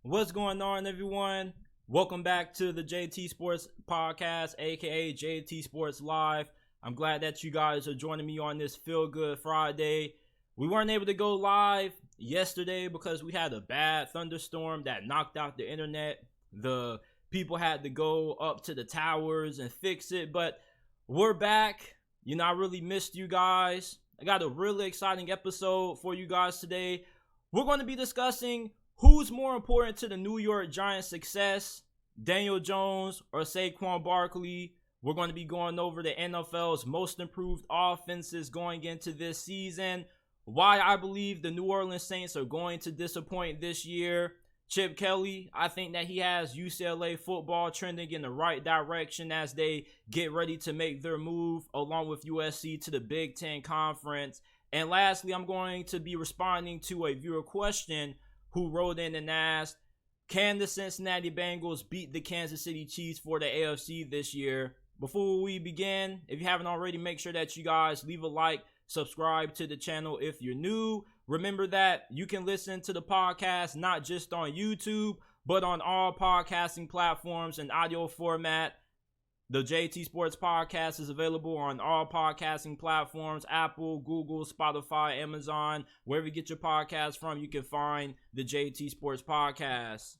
What's going on, everyone? Welcome back to the JT Sports Podcast, aka JT Sports Live. I'm glad that you guys are joining me on this Feel Good Friday. We weren't able to go live yesterday because we had a bad thunderstorm that knocked out the internet. The people had to go up to the towers and fix it, but we're back. I really missed you guys. I got a really exciting episode for you guys today. We're going to be discussing who's more important to the New York Giants' success, Daniel Jones or Saquon Barkley. We're going to be going over the NFL's most improved offenses going into this season, why I believe the New Orleans Saints are going to disappoint this year. Chip Kelly, I think that he has UCLA Football trending in the right direction as they get ready to make their move along with USC to the Big Ten Conference. And lastly, I'm going to be responding to a viewer question who wrote in and asked, can the Cincinnati Bengals beat the Kansas City Chiefs for the AFC this year? Before we begin, if you haven't already, make sure that you guys leave a like, subscribe to the channel if you're new. Remember that you can listen to the podcast not just on YouTube, but on all podcasting platforms and audio format. The JT Sports Podcast is available on all podcasting platforms: Apple, Google, Spotify, Amazon. Wherever you get your podcast from, you can find the JT Sports Podcast.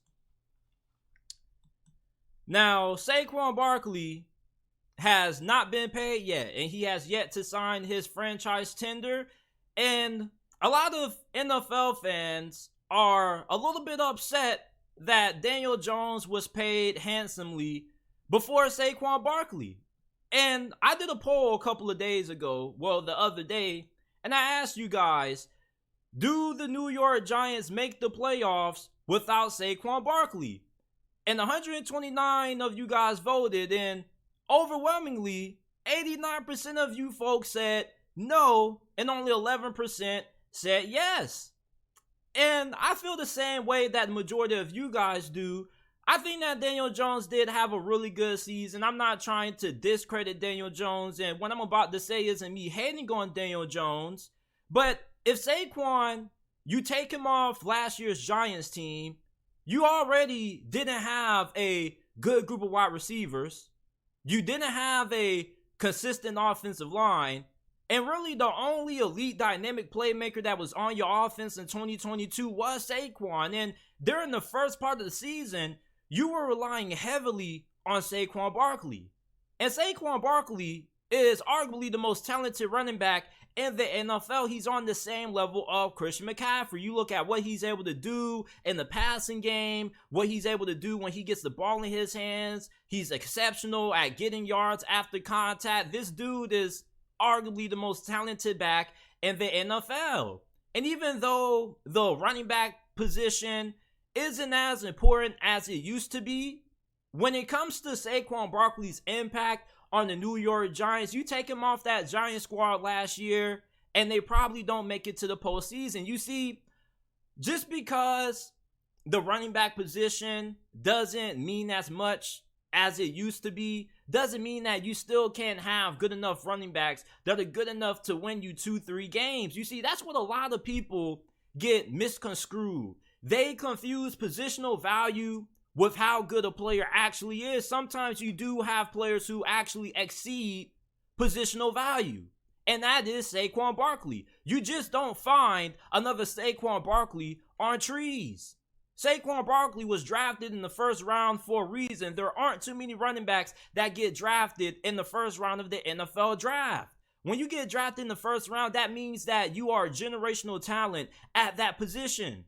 Now, Saquon Barkley has not been paid yet, and he has yet to sign his franchise tender. And a lot of NFL fans are a little bit upset that Daniel Jones was paid handsomely before Saquon Barkley. And I did a poll a couple of days ago, the other day, and I asked you guys, do the New York Giants make the playoffs without Saquon Barkley? And 129 of you guys voted, and overwhelmingly, 89% of you folks said no, and only 11% said yes. And I feel the same way that the majority of you guys do. I think that Daniel Jones did have a really good season. I'm not trying to discredit Daniel Jones, and what I'm about to say isn't me hating on Daniel Jones. But if Saquon, you take him off last year's Giants team, you already didn't have a good group of wide receivers. You didn't have a consistent offensive line. And really, the only elite dynamic playmaker that was on your offense in 2022 was Saquon. And during the first part of the season, you were relying heavily on Saquon Barkley. And Saquon Barkley is arguably the most talented running back in the NFL. He's on the same level of Christian McCaffrey. You look at what he's able to do in the passing game, what he's able to do when he gets the ball in his hands. He's exceptional at getting yards after contact. This dude is arguably the most talented back in the NFL. And even though the running back position isn't as important as it used to be, when it comes to Saquon Barkley's impact on the New York Giants, you take him off that Giant squad last year, and they probably don't make it to the postseason. You see, just because the running back position doesn't mean as much as it used to be, doesn't mean that you still can't have good enough running backs that are good enough to win you 2-3 games. You see, that's what a lot of people get misconstrued. They confuse positional value with how good a player actually is. Sometimes you do have players who actually exceed positional value, and that is Saquon Barkley. You just don't find another Saquon Barkley on trees. Saquon Barkley was drafted in the first round for a reason. There aren't too many running backs that get drafted in the first round of the NFL draft. When you get drafted in the first round, that means that you are a generational talent at that position.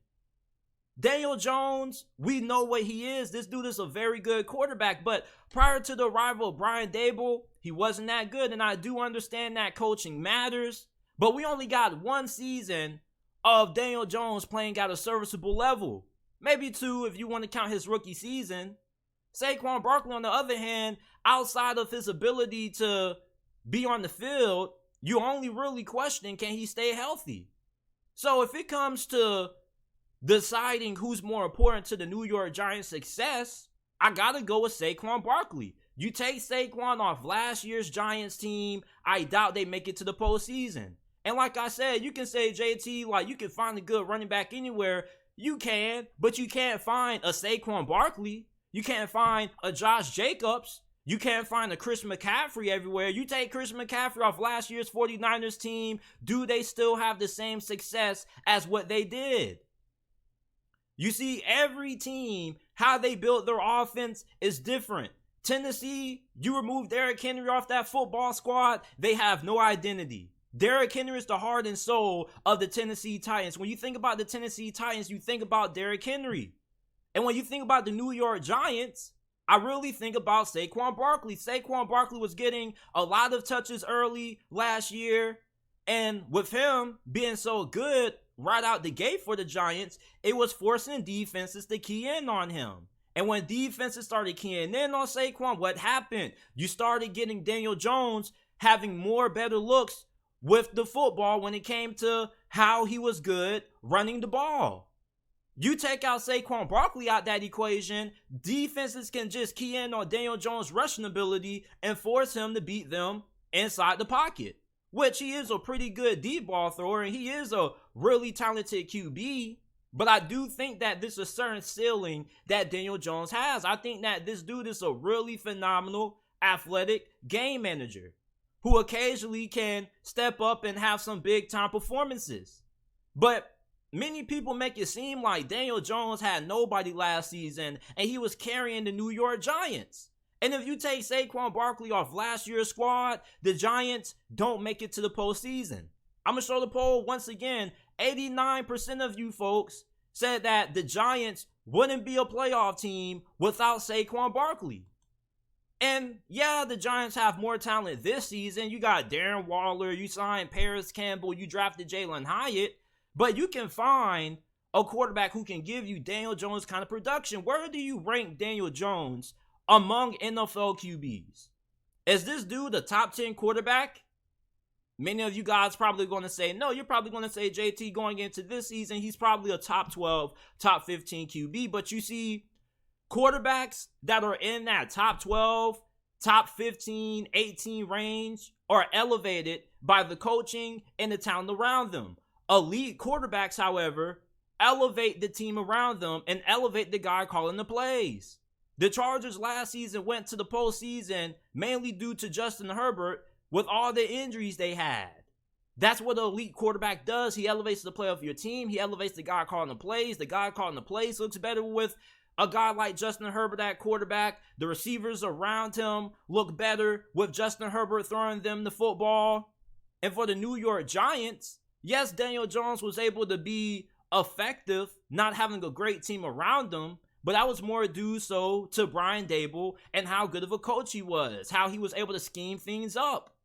Daniel Jones, we know what he is. This dude is a very good quarterback, but prior to the arrival of Brian Daboll, he wasn't that good, and I do understand that coaching matters, but we only got one season of Daniel Jones playing at a serviceable level. Maybe two if you want to count his rookie season. Saquon Barkley, on the other hand, outside of his ability to be on the field, you only really question, can he stay healthy? So if it comes to deciding who's more important to the New York Giants' success, I gotta go with Saquon Barkley. You take Saquon off last year's Giants team, I doubt they make it to the postseason. And like I said, you can say, JT, like, you can find a good running back anywhere. You can, but you can't find a Saquon Barkley. You can't find a Josh Jacobs. You can't find a Chris McCaffrey everywhere. You take Chris McCaffrey off last year's 49ers team, do they still have the same success as what they did? You see, every team, how they built their offense is different. Tennessee, you remove Derek Henry off that football squad, they have no identity. Derek Henry is the heart and soul of the Tennessee Titans. When you think about the Tennessee Titans, you think about Derek Henry. And when you think about the New York Giants, I really think about Saquon Barkley. Saquon Barkley was getting a lot of touches early last year. And with him being so good right out the gate for the Giants, it was forcing defenses to key in on him. And when defenses started keying in on Saquon, what happened? You started getting Daniel Jones having more better looks with the football when it came to how he was good running the ball. You take out Saquon Barkley out that equation, defenses can just key in on Daniel Jones' rushing ability and force him to beat them inside the pocket, which he is a pretty good deep ball thrower and he is a really talented QB. But I do think that there's a certain ceiling that Daniel Jones has. I think that this dude is a really phenomenal, athletic game manager who occasionally can step up and have some big time performances. But many people make it seem like Daniel Jones had nobody last season and he was carrying the New York Giants. And if you take Saquon Barkley off last year's squad, the Giants don't make it to the postseason. I'm going to show the poll once again. 89% of you folks said that the Giants wouldn't be a playoff team without Saquon Barkley. And yeah, the Giants have more talent this season. You got Darren Waller, you signed Paris Campbell, you drafted Jalen Hyatt. But you can find a quarterback who can give you Daniel Jones kind of production. Where do you rank Daniel Jones among NFL QBs? Is this dude a top 10 quarterback? Many of you guys probably going to say no. You're probably going to say JT going into this season, he's probably a top 12, top 15 QB. But you see, quarterbacks that are in that top 12, top 15, 18 range are elevated by the coaching and the talent around them. Elite quarterbacks, however, elevate the team around them and elevate the guy calling the plays. The Chargers last season went to the postseason mainly due to Justin Herbert with all the injuries they had. That's what an elite quarterback does. He elevates the play of your team. He elevates the guy calling the plays. The guy calling the plays looks better with a guy like Justin Herbert at quarterback. The receivers around him look better with Justin Herbert throwing them the football. And for the New York Giants, yes, Daniel Jones was able to be effective, not having a great team around him, but that was more due so to Brian Daboll and how good of a coach he was, how he was able to scheme things up.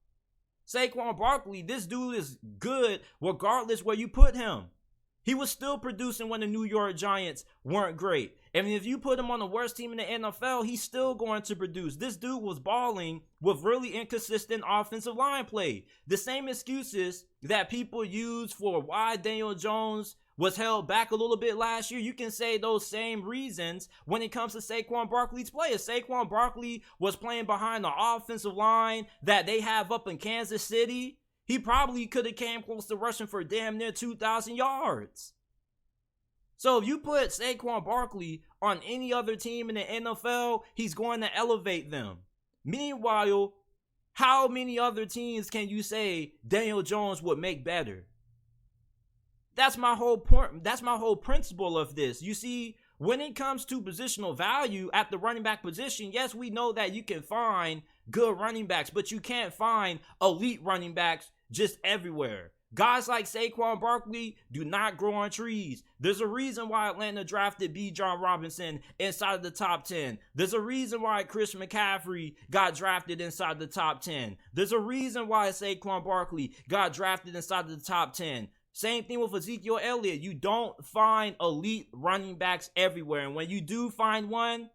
Saquon Barkley, this dude is good regardless where you put him. He was still producing when the New York Giants weren't great. And if you put him on the worst team in the NFL, he's still going to produce. This dude was balling with really inconsistent offensive line play. The same excuses that people use for why Daniel Jones was held back a little bit last year, you can say those same reasons when it comes to Saquon Barkley's play. If Saquon Barkley was playing behind the offensive line that they have up in Kansas City, he probably could have came close to rushing for damn near 2,000 yards. So if you put Saquon Barkley on any other team in the NFL, he's going to elevate them. Meanwhile, how many other teams can you say Daniel Jones would make better? That's my whole point. That's my whole principle of this. You see, when it comes to positional value at the running back position, yes, we know that you can find good running backs, but you can't find elite running backs just everywhere. Guys like Saquon Barkley do not grow on trees. There's a reason why Atlanta drafted B. John Robinson inside of the top 10. There's a reason why Chris McCaffrey got drafted inside the top 10. There's a reason why Saquon Barkley got drafted inside of the top 10. Same thing with Ezekiel Elliott. You don't find elite running backs everywhere. And when you do find one,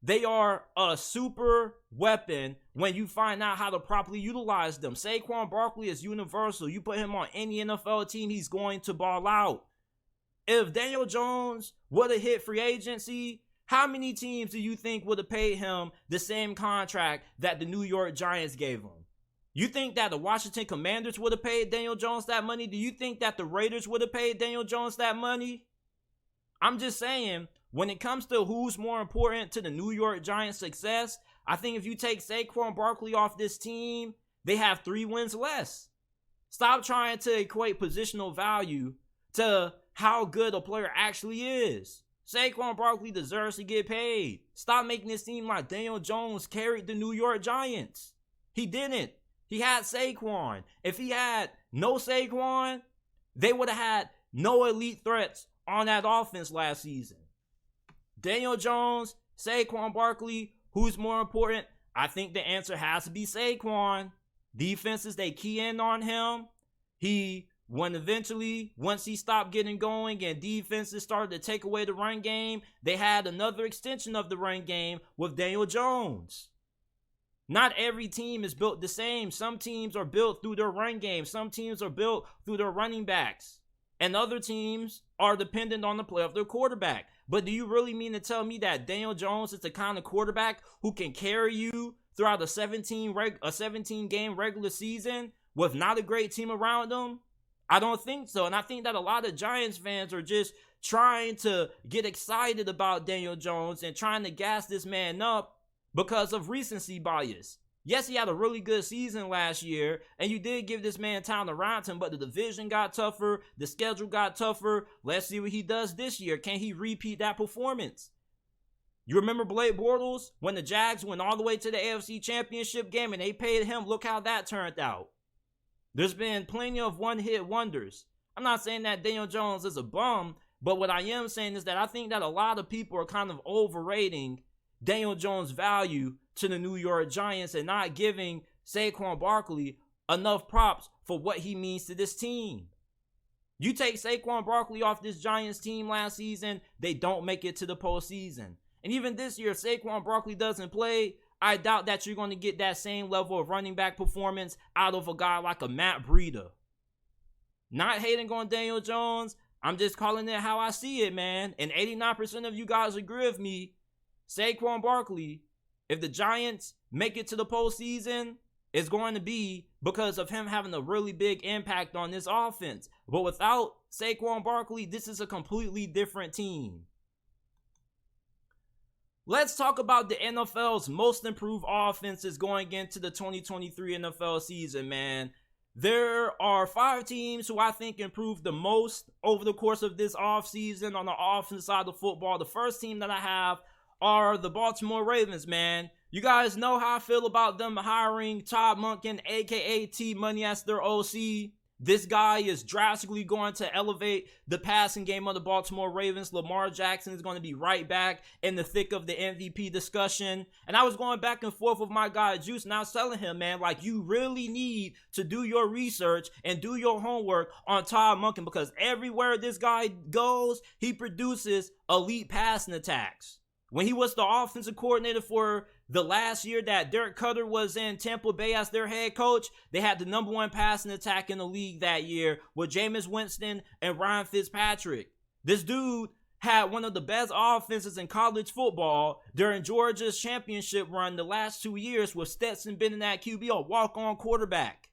they are a super weapon when you find out how to properly utilize them. Saquon Barkley is universal. You put him on any NFL team, he's going to ball out. If Daniel Jones would have hit free agency, how many teams do you think would have paid him the same contract that the New York Giants gave him? You think that the Washington Commanders would have paid Daniel Jones that money? Do you think that the Raiders would have paid Daniel Jones that money? I'm just saying, when it comes to who's more important to the New York Giants' success, I think if you take Saquon Barkley off this team, they have 3 wins less. Stop trying to equate positional value to how good a player actually is. Saquon Barkley deserves to get paid. Stop making it seem like Daniel Jones carried the New York Giants. He didn't. He had Saquon. If he had no Saquon, they would have had no elite threats on that offense last season. Daniel Jones, Saquon Barkley, who's more important? I think the answer has to be Saquon. Defenses, they key in on him. Once he stopped getting going and defenses started to take away the run game, they had another extension of the run game with Daniel Jones. Not every team is built the same. Some teams are built through their run game. Some teams are built through their running backs. And other teams are dependent on the play of their quarterback. But do you really mean to tell me that Daniel Jones is the kind of quarterback who can carry you throughout a 17-game regular season with not a great team around him? I don't think so. And I think that a lot of Giants fans are just trying to get excited about Daniel Jones and trying to gas this man up because of recency bias. Yes, he had a really good season last year, and you did give this man time around him, but the division got tougher, the schedule got tougher. Let's see what he does this year. Can he repeat that performance? You remember Blake Bortles when the Jags went all the way to the AFC Championship game and they paid him? Look how that turned out. There's been plenty of one-hit wonders. I'm not saying that Daniel Jones is a bum, but what I am saying is that I think that a lot of people are kind of overrating Daniel Jones' value to the New York Giants and not giving Saquon Barkley enough props for what he means to this team. You take Saquon Barkley off this Giants team last season, they don't make it to the postseason. And even this year, if Saquon Barkley doesn't play, I doubt that you're going to get that same level of running back performance out of a guy like a Matt Breida. Not hating on Daniel Jones, I'm just calling it how I see it, man. And 89% of you guys agree with me. Saquon Barkley, if the Giants make it to the postseason, it's going to be because of him having a really big impact on this offense. But without Saquon Barkley, this is a completely different team. Let's talk about the NFL's most improved offenses going into the 2023 NFL season, man. There are 5 teams who I think improved the most over the course of this offseason on the offensive side of football. The first team that I have are the Baltimore Ravens, man. You guys know how I feel about them hiring Todd Monken, aka T-Money, as their OC. This guy is drastically going to elevate the passing game of the Baltimore Ravens. Lamar Jackson is going to be right back in the thick of the MVP discussion. And I was going back and forth with my guy Juice, and I was telling him, man, like, you really need to do your research and do your homework on Todd Monken, because everywhere this guy goes, he produces elite passing attacks. When he was the offensive coordinator for the last year that Derek Carr was in Tampa Bay as their head coach, they had the number 1 passing attack in the league that year with Jameis Winston and Ryan Fitzpatrick. This dude had one of the best offenses in college football during Georgia's championship run the last 2 years with Stetson Bennett at QB, a walk-on quarterback.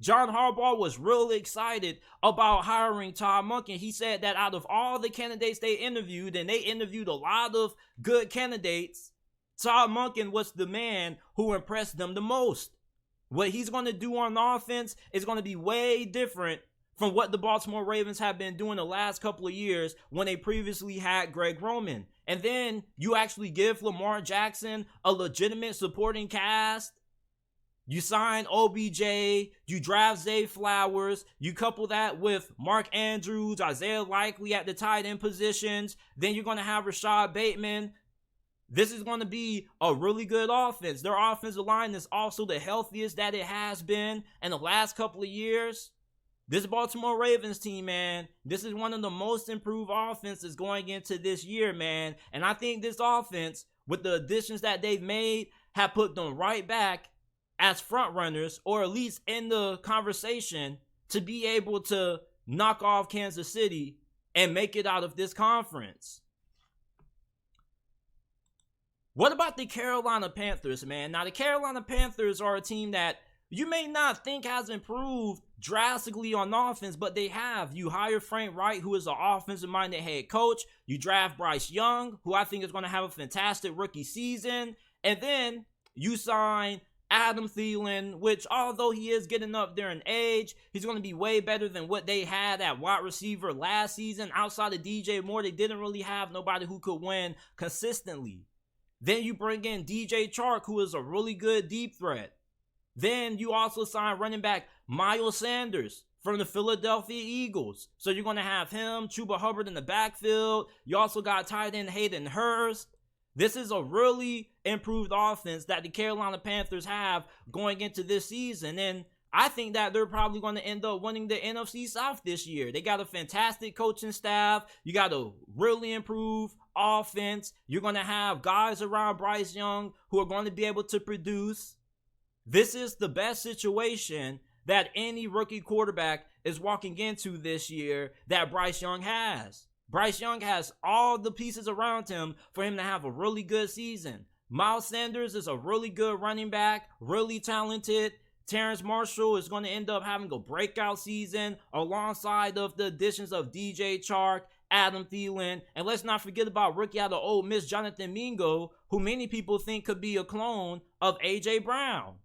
John Harbaugh was really excited about hiring Todd Monken. He said that out of all the candidates they interviewed, and they interviewed a lot of good candidates, Todd Monken was the man who impressed them the most. What he's going to do on offense is going to be way different from what the Baltimore Ravens have been doing the last couple of years when they previously had Greg Roman. And then you actually give Lamar Jackson a legitimate supporting cast. You sign OBJ, you draft Zay Flowers, you couple that with Mark Andrews, Isaiah Likely at the tight end positions, then you're going to have Rashad Bateman. This is going to be a really good offense. Their offensive line is also the healthiest that it has been in the last couple of years. This Baltimore Ravens team, man, this is one of the most improved offenses going into this year, man. And I think this offense, with the additions that they've made, have put them right back as front runners, or at least in the conversation, to be able to knock off Kansas City and make it out of this conference. What about the Carolina Panthers, man? Now, the Carolina Panthers are a team that you may not think has improved drastically on offense, but they have. You hire Frank Wright, who is an offensive-minded head coach. You draft Bryce Young, who I think is going to have a fantastic rookie season. And then you sign Adam Thielen, which although he is getting up there in age, he's going to be way better than what they had at wide receiver last season. Outside of DJ Moore, they didn't really have nobody who could win consistently. Then you bring in DJ Chark, who is a really good deep threat. Then you also sign running back Miles Sanders from the Philadelphia Eagles. So you're going to have him, Chuba Hubbard in the backfield. You also got tight end Hayden Hurst. This is a really improved offense that the Carolina Panthers have going into this season. And I think that they're probably going to end up winning the NFC South this year. They got a fantastic coaching staff. You got a really improved offense. You're going to have guys around Bryce Young who are going to be able to produce. This is the best situation that any rookie quarterback is walking into this year that Bryce Young has. Bryce Young has all the pieces around him for him to have a really good season. Miles Sanders is a really good running back, really talented. Terrence Marshall is going to end up having a breakout season alongside of the additions of DJ Chark, Adam Thielen, and let's not forget about rookie out of Ole Miss Jonathan Mingo, who many people think could be a clone of A.J. Brown.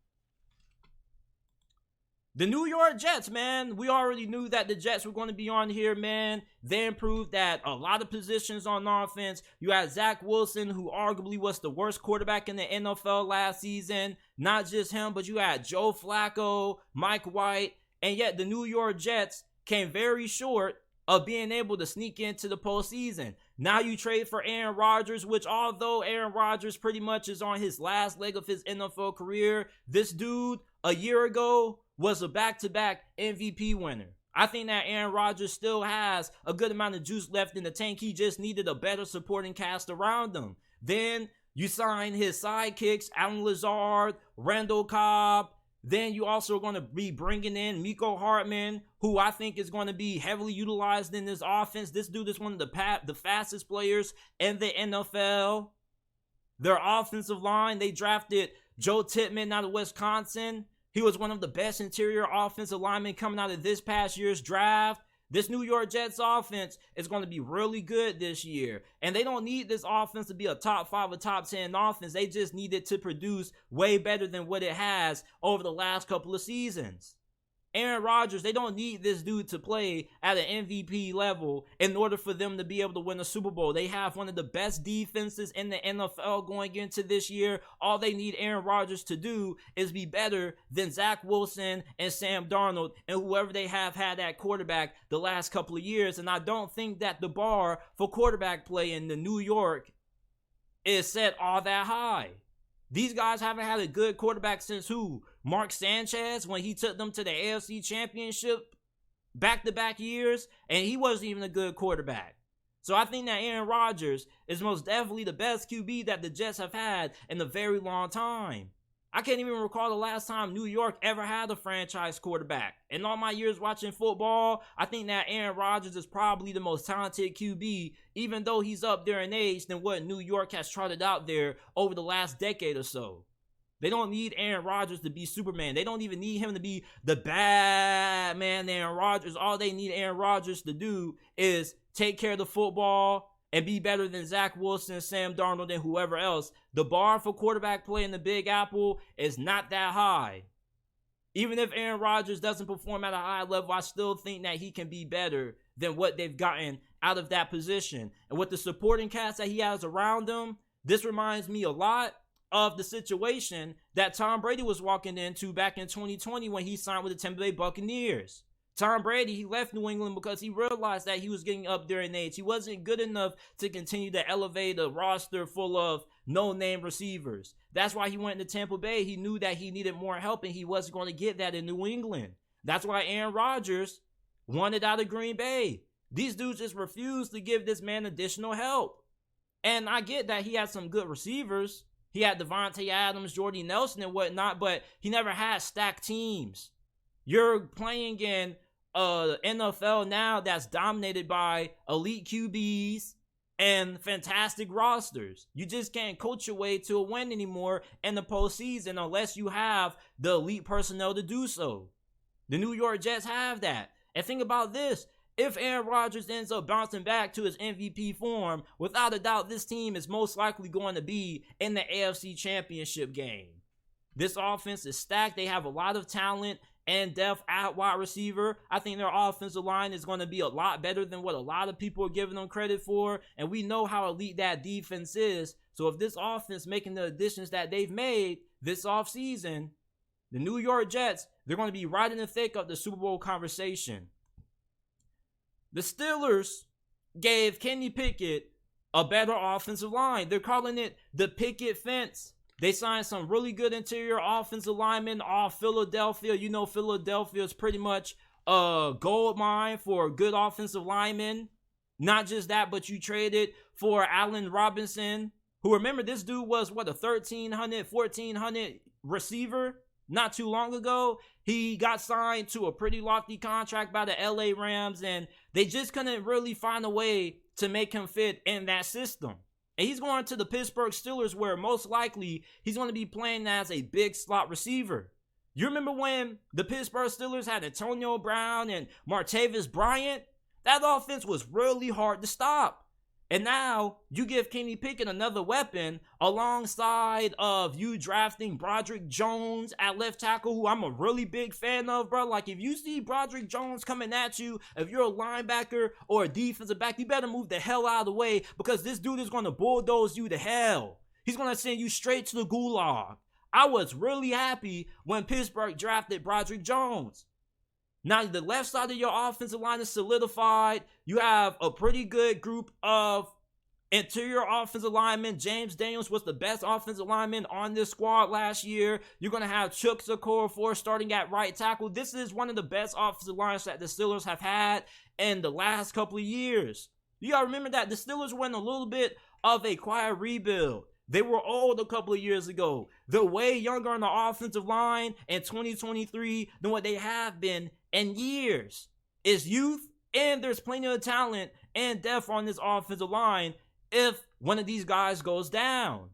The New York Jets, man, we already knew that the Jets were going to be on here, man. They improved at a lot of positions on offense. You had Zach Wilson, who arguably was the worst quarterback in the NFL last season. Not just him, but you had Joe Flacco, Mike White, and yet the New York Jets came very short of being able to sneak into the postseason. Now you trade for Aaron Rodgers, which although Aaron Rodgers pretty much is on his last leg of his NFL career, this dude a year ago was a back-to-back MVP winner. I think that Aaron Rodgers still has a good amount of juice left in the tank. He just needed a better supporting cast around him. Then you sign his sidekicks, Alan Lazard, Randall Cobb. Then you also are going to be bringing in Mecole Hardman, who I think is going to be heavily utilized in this offense. This dude is one of the fastest players in the NFL. Their offensive line, they drafted Joe Tippmann out of Wisconsin. He was one of the best interior offensive linemen coming out of this past year's draft. This New York Jets offense is going to be really good this year. And they don't need this offense to be a top 5 or top 10 offense. They just need it to produce way better than what it has over the last couple of seasons. Aaron Rodgers, they don't need this dude to play at an MVP level in order for them to be able to win a Super Bowl. They have one of the best defenses in the NFL going into this year. All they need Aaron Rodgers to do is be better than Zach Wilson and Sam Darnold and whoever they have had at quarterback the last couple of years. And I don't think that the bar for quarterback play in the New York is set all that high. These guys haven't had a good quarterback since who? Mark Sanchez, when he took them to the AFC Championship back-to-back years, and he wasn't even a good quarterback. So I think that Aaron Rodgers is most definitely the best QB that the Jets have had in a very long time. I can't even recall the last time New York ever had a franchise quarterback. In all my years watching football, I think that Aaron Rodgers is probably the most talented QB, even though he's up there in age than what New York has trotted out there over the last decade or so. They don't need Aaron Rodgers to be Superman. They don't even need him to be the bad man Aaron Rodgers. All they need Aaron Rodgers to do is take care of the football and be better than Zach Wilson, Sam Darnold, and whoever else. The bar for quarterback play in the Big Apple is not that high. Even if Aaron Rodgers doesn't perform at a high level, I still think that he can be better than what they've gotten out of that position. And with the supporting cast that he has around him, this reminds me a lot of the situation that Tom Brady was walking into back in 2020 when he signed with the Tampa Bay Buccaneers. Tom Brady, he left New England because he realized that he was getting up there in age. He wasn't good enough to continue to elevate a roster full of no-name receivers. That's why he went to Tampa Bay. He knew that he needed more help, and he wasn't going to get that in New England. That's why Aaron Rodgers wanted out of Green Bay. These dudes just refused to give this man additional help. And I get that he had some good receivers. He had Devontae Adams, Jordy Nelson, and whatnot, but he never had stacked teams. You're playing in NFL now that's dominated by elite QBs and fantastic rosters. You just can't coach your way to a win anymore in the postseason unless you have the elite personnel to do so. The New York Jets have that. And think about this. If Aaron Rodgers ends up bouncing back to his MVP form, without a doubt, this team is most likely going to be in the AFC Championship game. This offense is stacked. They have a lot of talent and depth at wide receiver. I think their offensive line is going to be a lot better than what a lot of people are giving them credit for. And we know how elite that defense is. So if this offense making the additions that they've made this offseason, the New York Jets, they're going to be right in the thick of the Super Bowl conversation. The Steelers gave Kenny Pickett a better offensive line. They're calling it the Pickett fence. They signed some really good interior offensive linemen off Philadelphia. You know, Philadelphia is pretty much a gold mine for good offensive linemen. Not just that, but you traded for Allen Robinson, who, remember, this dude was, what, a 1,300, 1,400 receiver not too long ago. He got signed to a pretty lofty contract by the LA Rams, and they just couldn't really find a way to make him fit in that system. And he's going to the Pittsburgh Steelers, where most likely he's going to be playing as a big slot receiver. You remember when the Pittsburgh Steelers had Antonio Brown and Martavis Bryant? That offense was really hard to stop. And now you give Kenny Pickett another weapon alongside of you drafting Broderick Jones at left tackle, who I'm a really big fan of, bro. Like, if you see Broderick Jones coming at you, if you're a linebacker or a defensive back, you better move the hell out of the way, because this dude is going to bulldoze you to hell. He's going to send you straight to the gulag. I was really happy when Pittsburgh drafted Broderick Jones. Now, the left side of your offensive line is solidified. You have a pretty good group of interior offensive linemen. James Daniels was the best offensive lineman on this squad last year. You're going to have Chuck Okorafor starting at right tackle. This is one of the best offensive lines that the Steelers have had in the last couple of years. You got to remember that the Steelers were in a little bit of a quiet rebuild. They were old a couple of years ago. They're way younger on the offensive line in 2023 than what they have been in years. It's youth, and there's plenty of talent and depth on this offensive line if one of these guys goes down.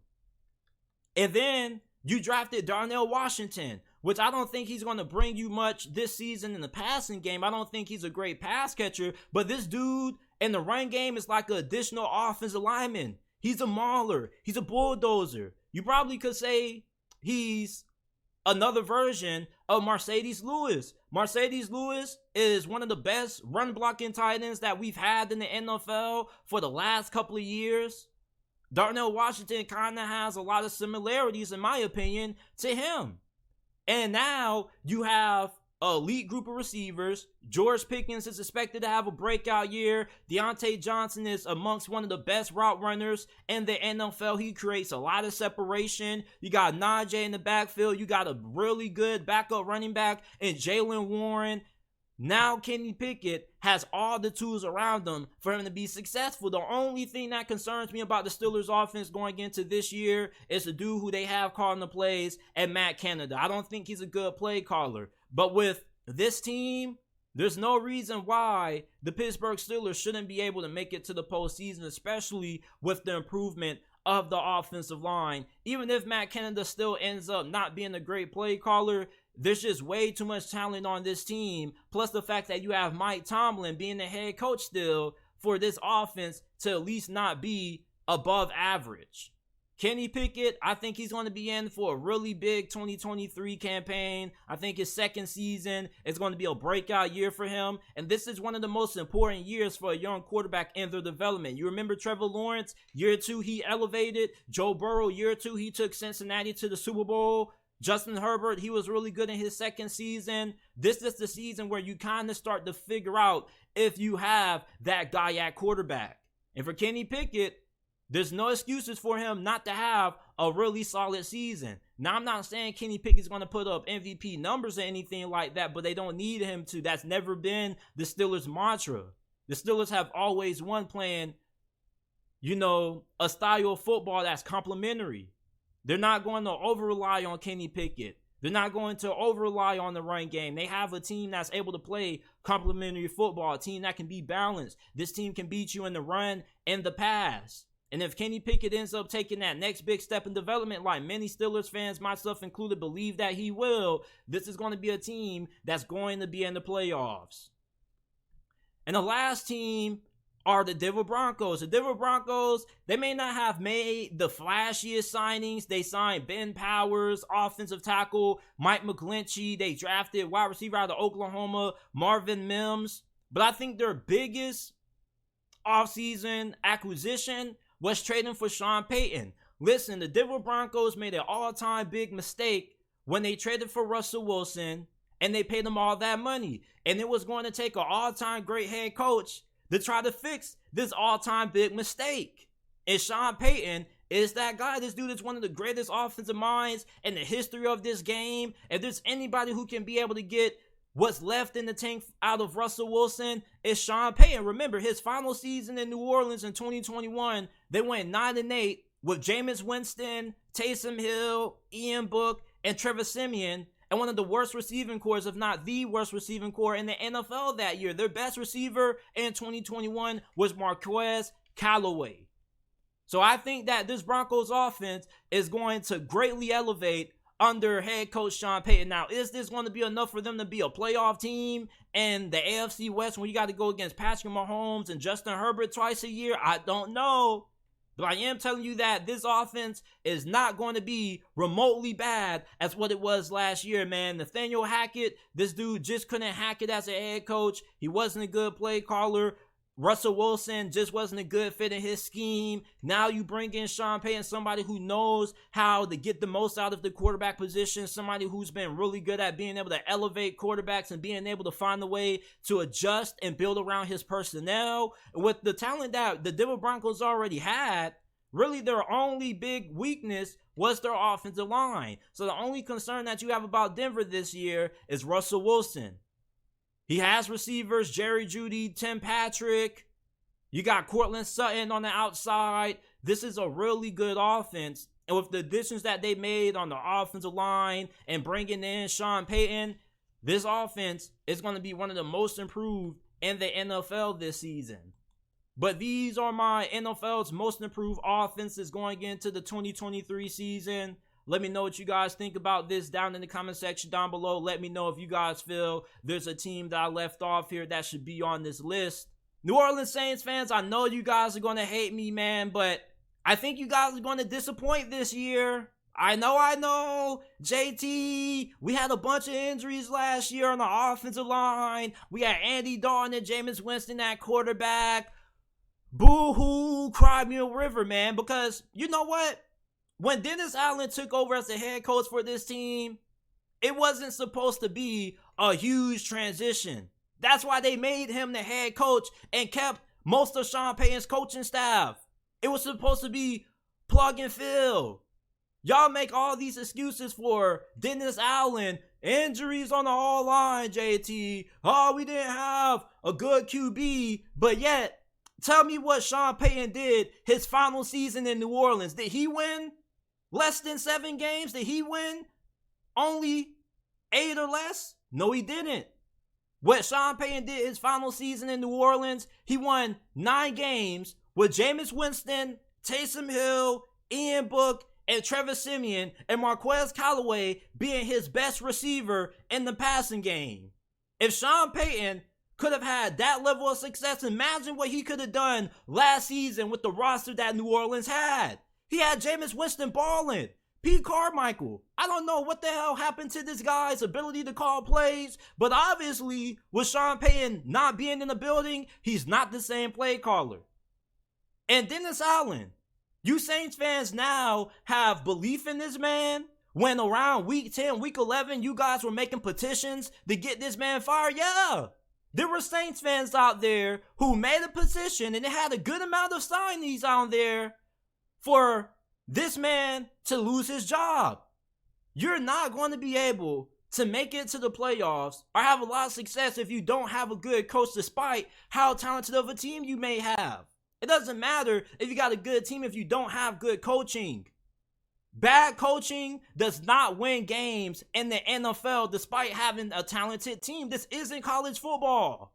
And then you drafted Darnell Washington, which I don't think he's going to bring you much this season in the passing game. I don't think he's a great pass catcher, but this dude in the run game is like an additional offensive lineman. He's a mauler. He's a bulldozer. You probably could say he's another version of Mercedes Lewis. Mercedes Lewis is one of the best run blocking tight ends that we've had in the NFL for the last couple of years. Darnell Washington kind of has a lot of similarities, in my opinion, to him. And now you have an elite group of receivers. George Pickens is expected to have a breakout year. Deontay Johnson is amongst one of the best route runners in the NFL. He creates a lot of separation. You got Najee in the backfield. You got a really good backup running back in Jaylen Warren. Now Kenny Pickett has all the tools around him for him to be successful. The only thing that concerns me about the Steelers offense going into this year is the dude who they have calling the plays and Matt Canada. I don't think he's a good play caller. But with this team, there's no reason why the Pittsburgh Steelers shouldn't be able to make it to the postseason, especially with the improvement of the offensive line. Even if Matt Canada still ends up not being a great play caller, there's just way too much talent on this team. Plus the fact that you have Mike Tomlin being the head coach still for this offense to at least not be above average. Kenny Pickett, I think he's going to be in for a really big 2023 campaign. I think his second season is going to be a breakout year for him. And this is one of the most important years for a young quarterback in their development. You remember Trevor Lawrence, year 2, he elevated. Joe Burrow, year 2, he took Cincinnati to the Super Bowl. Justin Herbert, he was really good in his second season. This is the season where you kind of start to figure out if you have that guy at quarterback. And for Kenny Pickett, there's no excuses for him not to have a really solid season. Now, I'm not saying Kenny Pickett's going to put up MVP numbers or anything like that, but they don't need him to. That's never been the Steelers' mantra. The Steelers have always won playing, a style of football that's complementary. They're not going to over-rely on Kenny Pickett. They're not going to over-rely on the run game. They have a team that's able to play complementary football, a team that can be balanced. This team can beat you in the run and the pass. And if Kenny Pickett ends up taking that next big step in development, like many Steelers fans, myself included, believe that he will, this is going to be a team that's going to be in the playoffs. And the last team are the Denver Broncos. The Denver Broncos, they may not have made the flashiest signings. They signed Ben Powers, offensive tackle, Mike McGlinchey. They drafted wide receiver out of Oklahoma, Marvin Mims. But I think their biggest offseason acquisition was trading for Sean Payton. Listen, the Denver Broncos made an all-time big mistake when they traded for Russell Wilson and they paid him all that money. And it was going to take an all-time great head coach to try to fix this all-time big mistake. And Sean Payton is that guy. This dude is one of the greatest offensive minds in the history of this game. If there's anybody who can be able to get what's left in the tank out of Russell Wilson, it's Sean Payton. Remember, his final season in New Orleans in 2021, they went 9-8 with Jameis Winston, Taysom Hill, Ian Book, and Trevor Siemian, and one of the worst receiving cores, if not the worst receiving core in the NFL that year. Their best receiver in 2021 was Marquez Callaway. So I think that this Broncos offense is going to greatly elevate under head coach Sean Payton. Now, is this going to be enough for them to be a playoff team in the AFC West when you got to go against Patrick Mahomes and Justin Herbert twice a year? I don't know. But I am telling you that this offense is not going to be remotely bad as what it was last year, man. Nathaniel Hackett, this dude just couldn't hack it as a head coach. He wasn't a good play caller. Russell Wilson just wasn't a good fit in his scheme. Now you bring in Sean Payton, somebody who knows how to get the most out of the quarterback position, somebody who's been really good at being able to elevate quarterbacks and being able to find a way to adjust and build around his personnel. With the talent that the Denver Broncos already had, really their only big weakness was their offensive line. So the only concern that you have about Denver this year is Russell Wilson. He has receivers, Jerry Jeudy, Tim Patrick. You got Cortland Sutton on the outside. This is a really good offense. And with the additions that they made on the offensive line and bringing in Sean Payton, this offense is going to be one of the most improved in the NFL this season. But these are my NFL's most improved offenses going into the 2023 season. Let me know what you guys think about this down in the comment section down below. Let me know if you guys feel there's a team that I left off here that should be on this list. New Orleans Saints fans, I know you guys are going to hate me, man, but I think you guys are going to disappoint this year. I know. JT, we had a bunch of injuries last year on the offensive line. We had Andy Dalton and Jameis Winston at quarterback. Boo-hoo, cry me a river, man, because you know what? When Dennis Allen took over as the head coach for this team, it wasn't supposed to be a huge transition. That's why they made him the head coach and kept most of Sean Payton's coaching staff. It was supposed to be plug and fill. Y'all make all these excuses for Dennis Allen, injuries on the all-line, JT. Oh, we didn't have a good QB, but yet, tell me what Sean Payton did his final season in New Orleans. Did he win less than 7 games? Did he win only 8 or less? No, he didn't. What Sean Payton did his final season in New Orleans, he won 9 games with Jameis Winston, Taysom Hill, Ian Book, and Trevor Siemian, and Marquez Callaway being his best receiver in the passing game. If Sean Payton could have had that level of success, imagine what he could have done last season with the roster that New Orleans had. He had Jameis Winston balling. Pete Carmichael. I don't know what the hell happened to this guy's ability to call plays, but obviously with Sean Payton not being in the building, he's not the same play caller. And Dennis Allen. You Saints fans now have belief in this man. When around week 10, week 11, you guys were making petitions to get this man fired. Yeah. There were Saints fans out there who made a petition, and it had a good amount of signees out there for this man to lose his job. You're not going to be able to make it to the playoffs or have a lot of success if you don't have a good coach, despite how talented of a team you may have. It doesn't matter if you got a good team if you don't have good coaching. Bad coaching does not win games in the NFL despite having a talented team. This isn't college football.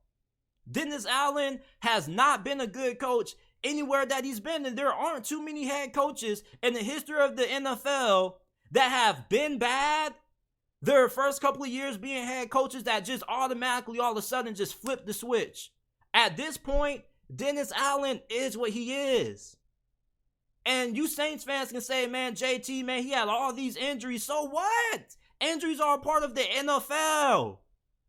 Dennis Allen has not been a good coach anywhere that he's been. And there aren't too many head coaches in the history of the NFL that have been bad their first couple of years being head coaches that just automatically all of a sudden just flip the switch. At this point, Dennis Allen is what he is. And you Saints fans can say, man, JT, man, he had all these injuries. So what? Injuries are a part of the NFL.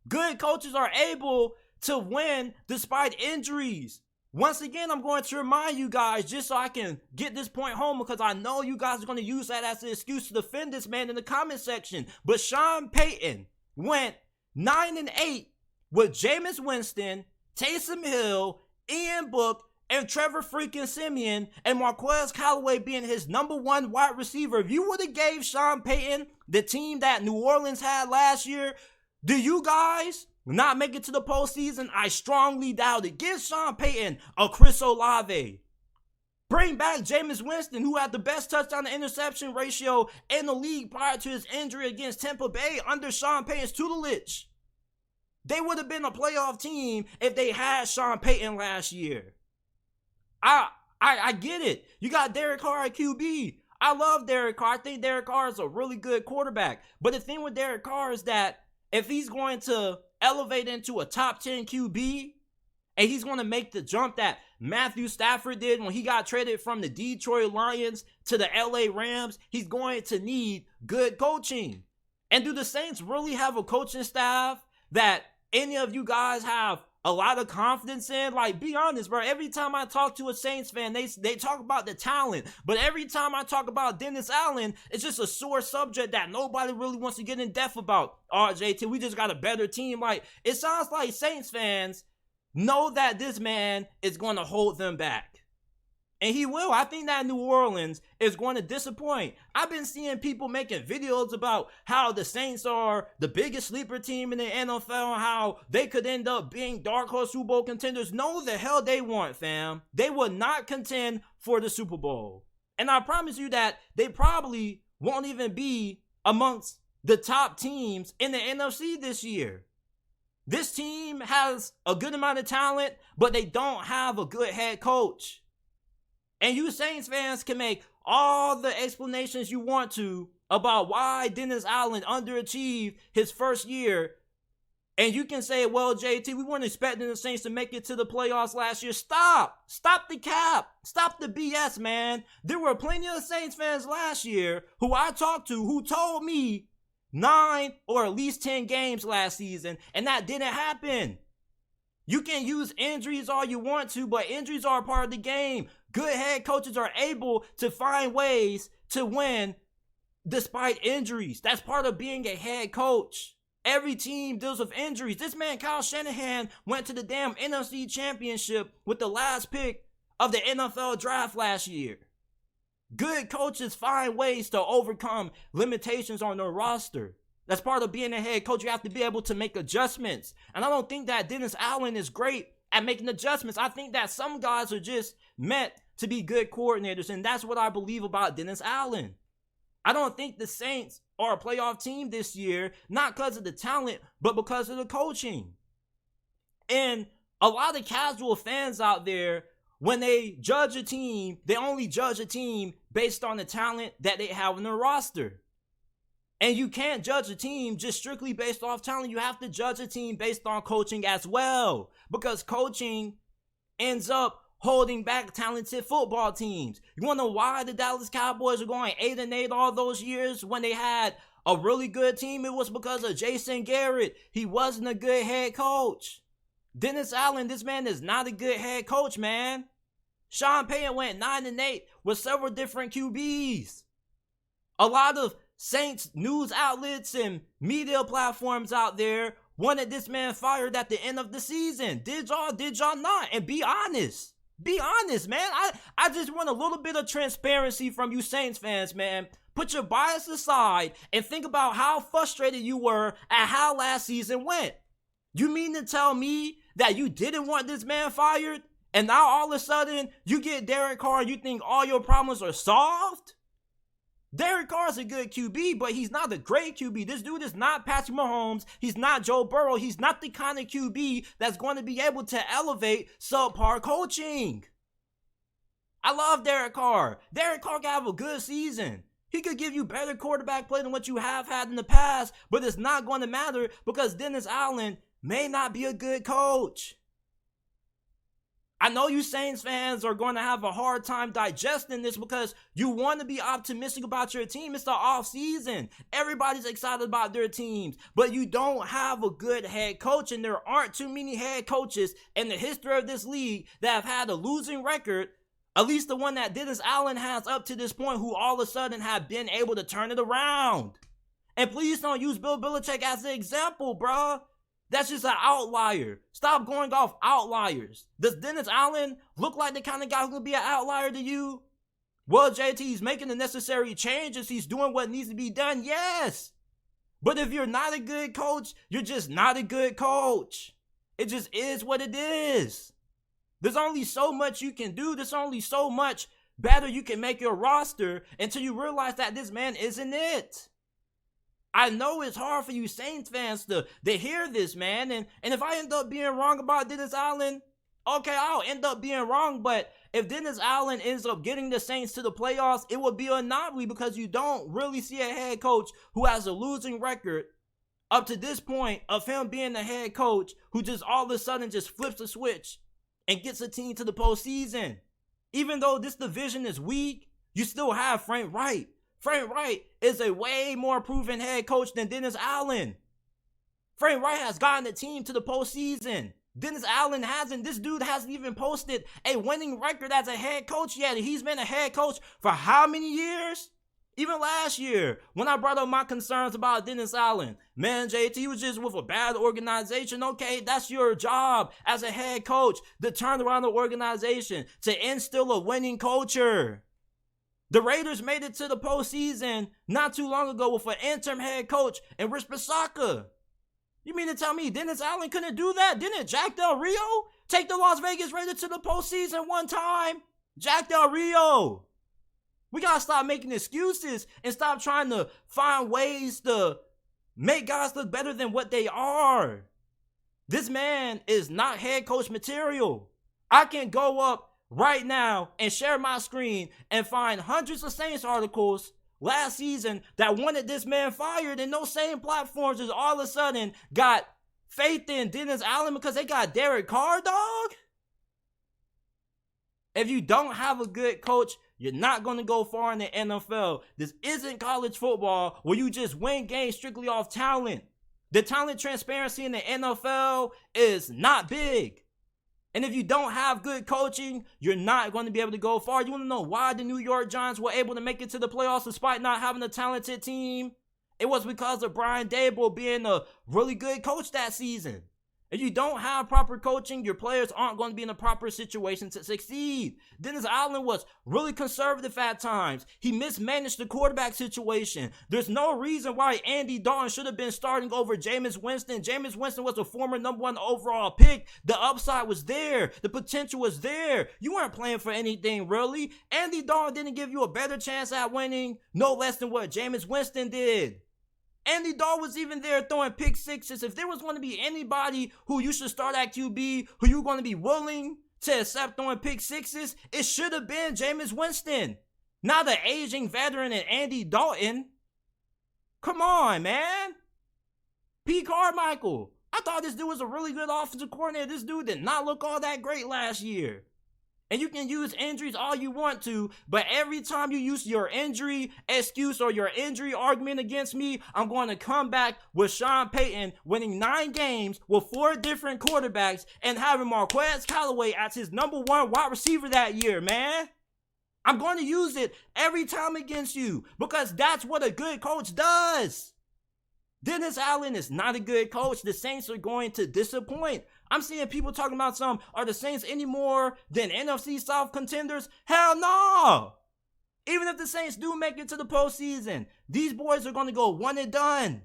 Good coaches are able to win despite injuries. Once again, I'm going to remind you guys, just so I can get this point home, because I know you guys are going to use that as an excuse to defend this man in the comment section. But Sean Payton went 9-8 with Jameis Winston, Taysom Hill, Ian Book, and Trevor freaking Siemian, and Marquez Callaway being his number one wide receiver. If you would have gave Sean Payton the team that New Orleans had last year, do you guys not make it to the postseason? I strongly doubt it. Give Sean Payton a Chris Olave. Bring back Jameis Winston, who had the best touchdown to interception ratio in the league prior to his injury against Tampa Bay under Sean Payton's tutelage. They would have been a playoff team if they had Sean Payton last year. I get it. You got Derek Carr at QB. I love Derek Carr. I think Derek Carr is a really good quarterback. But the thing with Derek Carr is that if he's going to elevate into a top 10 QB, and he's going to make the jump that Matthew Stafford did when he got traded from the Detroit Lions to the LA Rams, he's going to need good coaching. And do the Saints really have a coaching staff that any of you guys have a lot of confidence in? Like, be honest, bro. Every time I talk to a Saints fan, they talk about the talent. But every time I talk about Dennis Allen, it's just a sore subject that nobody really wants to get in depth about. RJT, we just got a better team. Like, it sounds like Saints fans know that this man is going to hold them back. And he will. I think that New Orleans is going to disappoint. I've been seeing people making videos about how the Saints are the biggest sleeper team in the NFL and how they could end up being dark horse Super Bowl contenders. No, the hell they won't, fam. They will not contend for the Super Bowl. And I promise you that they probably won't even be amongst the top teams in the NFC this year. This team has a good amount of talent, but they don't have a good head coach. And you Saints fans can make all the explanations you want to about why Dennis Allen underachieved his first year. And you can say, well, JT, we weren't expecting the Saints to make it to the playoffs last year. Stop the cap. Stop the BS, man. There were plenty of Saints fans last year who I talked to who told me 9 or at least 10 games last season, and that didn't happen. You can use injuries all you want to, but injuries are a part of the game. Good head coaches are able to find ways to win despite injuries. That's part of being a head coach. Every team deals with injuries. This man, Kyle Shanahan, went to the damn NFC Championship with the last pick of the NFL draft last year. Good coaches find ways to overcome limitations on their roster. That's part of being a head coach. You have to be able to make adjustments. And I don't think that Dennis Allen is great at making adjustments. I think that some guys are just meant to be good coordinators, and that's what I believe about Dennis Allen. I don't think the Saints are a playoff team this year, not because of the talent, but because of the coaching. And a lot of casual fans out there, when they judge a team, they only judge a team based on the talent that they have in their roster. And you can't judge a team just strictly based off talent. You have to judge a team based on coaching as well, because coaching ends up holding back talented football teams. You want to know why the Dallas Cowboys are going 8-8 all those years when they had a really good team? It was because of Jason Garrett. He wasn't a good head coach. Dennis Allen, this man is not a good head coach, man. Sean Payton went 9-8 with several different QBs. A lot of Saints news outlets and media platforms out there wanted this man fired at the end of the season. Did y'all not? And be honest. Be honest, man. I just want a little bit of transparency from you Saints fans, man. Put your bias aside and think about how frustrated you were at how last season went. You mean to tell me that you didn't want this man fired, and now all of a sudden you get Derek Carr and you think all your problems are solved? Derek Carr is a good QB, but he's not a great QB. This dude is not Patrick Mahomes. He's not Joe Burrow. He's not the kind of QB that's going to be able to elevate subpar coaching. I love Derek Carr. Derek Carr can have a good season. He could give you better quarterback play than what you have had in the past, but it's not going to matter because Dennis Allen may not be a good coach. I know you Saints fans are going to have a hard time digesting this because you want to be optimistic about your team. It's the offseason. Everybody's excited about their teams, but you don't have a good head coach, and there aren't too many head coaches in the history of this league that have had a losing record, at least the one that Dennis Allen has up to this point, who all of a sudden have been able to turn it around. And please don't use Bill Belichick as an example, bruh. That's just an outlier. Stop going off outliers. Does Dennis Allen look like the kind of guy who can be an outlier to you? Well, JT, he's making the necessary changes. He's doing what needs to be done. Yes. But if you're not a good coach, you're just not a good coach. It just is what it is. There's only so much you can do. There's only so much better you can make your roster until you realize that this man isn't it. I know it's hard for you Saints fans to hear this, man. And if I end up being wrong about Dennis Allen, okay, I'll end up being wrong. But if Dennis Allen ends up getting the Saints to the playoffs, it would be an anomaly because you don't really see a head coach who has a losing record up to this point of him being the head coach who just all of a sudden just flips the switch and gets a team to the postseason. Even though this division is weak, you still have Frank Wright. Frank Wright is a way more proven head coach than Dennis Allen. Frank Wright has gotten the team to the postseason. Dennis Allen hasn't. This dude hasn't even posted a winning record as a head coach yet. He's been a head coach for how many years? Even last year, when I brought up my concerns about Dennis Allen, man, JT was just with a bad organization. Okay, that's your job as a head coach, to turn around the organization, to instill a winning culture. The Raiders made it to the postseason not too long ago with an interim head coach and Rich Bisaccia. You mean to tell me Dennis Allen couldn't do that? Didn't Jack Del Rio take the Las Vegas Raiders to the postseason one time? Jack Del Rio. We got to stop making excuses and stop trying to find ways to make guys look better than what they are. This man is not head coach material. I can go up right now and share my screen and find hundreds of Saints articles last season that wanted this man fired, and those same platforms just all of a sudden got faith in Dennis Allen because they got Derek Carr, dog. If you don't have a good coach, you're not going to go far in the NFL. This isn't college football where you just win games strictly off talent. The talent transparency in the NFL is not big. And if you don't have good coaching, you're not going to be able to go far. You want to know why the New York Giants were able to make it to the playoffs despite not having a talented team? It was because of Brian Daboll being a really good coach that season. If you don't have proper coaching, your players aren't going to be in a proper situation to succeed. Dennis Allen was really conservative at times. He mismanaged the quarterback situation. There's no reason why Andy Dalton should have been starting over Jameis Winston. Jameis Winston was a former number 1 overall pick. The upside was there. The potential was there. You weren't playing for anything, really. Andy Dalton didn't give you a better chance at winning, no less than what Jameis Winston did. Andy Dalton was even there throwing pick sixes. If there was going to be anybody who you should start at QB, who you're going to be willing to accept throwing pick sixes, it should have been Jameis Winston, not an aging veteran and Andy Dalton. Come on, man. Pete Carmichael. I thought this dude was a really good offensive coordinator. This dude did not look all that great last year. And you can use injuries all you want to, but every time you use your injury excuse or your injury argument against me, I'm going to come back with Sean Payton winning 9 games with 4 different quarterbacks and having Marquez Callaway as his number 1 wide receiver that year, man. I'm going to use it every time against you because that's what a good coach does. Dennis Allen is not a good coach. The Saints are going to disappoint. I'm seeing people talking about are the Saints any more than NFC South contenders? Hell no! Even if the Saints do make it to the postseason, these boys are going to go one and done.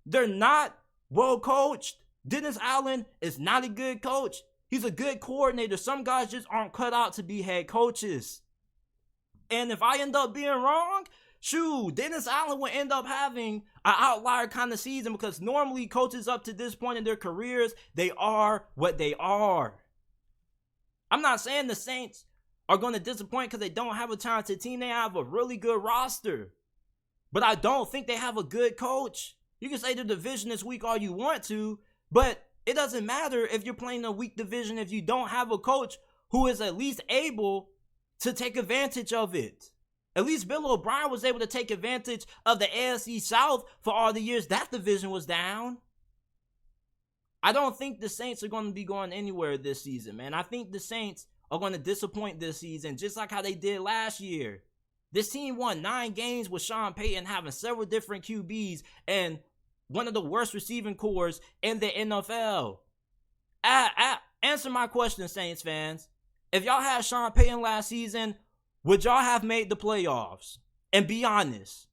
They're not well coached. Dennis Allen is not a good coach. He's a good coordinator. Some guys just aren't cut out to be head coaches. And if I end up being wrong, shoot, Dennis Allen will end up having an outlier kind of season because normally coaches up to this point in their careers, they are what they are. I'm not saying the Saints are going to disappoint because they don't have a talented team. They have a really good roster. But I don't think they have a good coach. You can say the division is weak all you want to, but it doesn't matter if you're playing a weak division if you don't have a coach who is at least able to take advantage of it. At least Bill O'Brien was able to take advantage of the AFC South for all the years that division was down. I don't think the Saints are going to be going anywhere this season, man. I think the Saints are going to disappoint this season, just like how they did last year. This team won 9 games with Sean Payton having several different QBs and one of the worst receiving corps in the NFL. Answer my question, Saints fans. If y'all had Sean Payton last season, would y'all have made the playoffs? And be honest.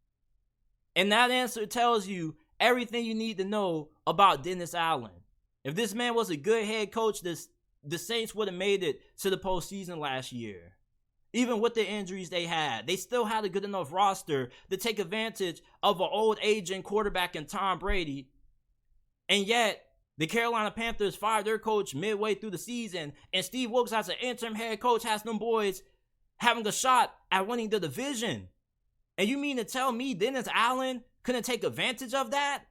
And that answer tells you everything you need to know about Dennis Allen. If this man was a good head coach, the Saints would have made it to the postseason last year. Even with the injuries they had, they still had a good enough roster to take advantage of an old aging quarterback in Tom Brady. And yet, the Carolina Panthers fired their coach midway through the season, and Steve Wilkes as an interim head coach has them boys having a shot at winning the division. And you mean to tell me Dennis Allen couldn't take advantage of that?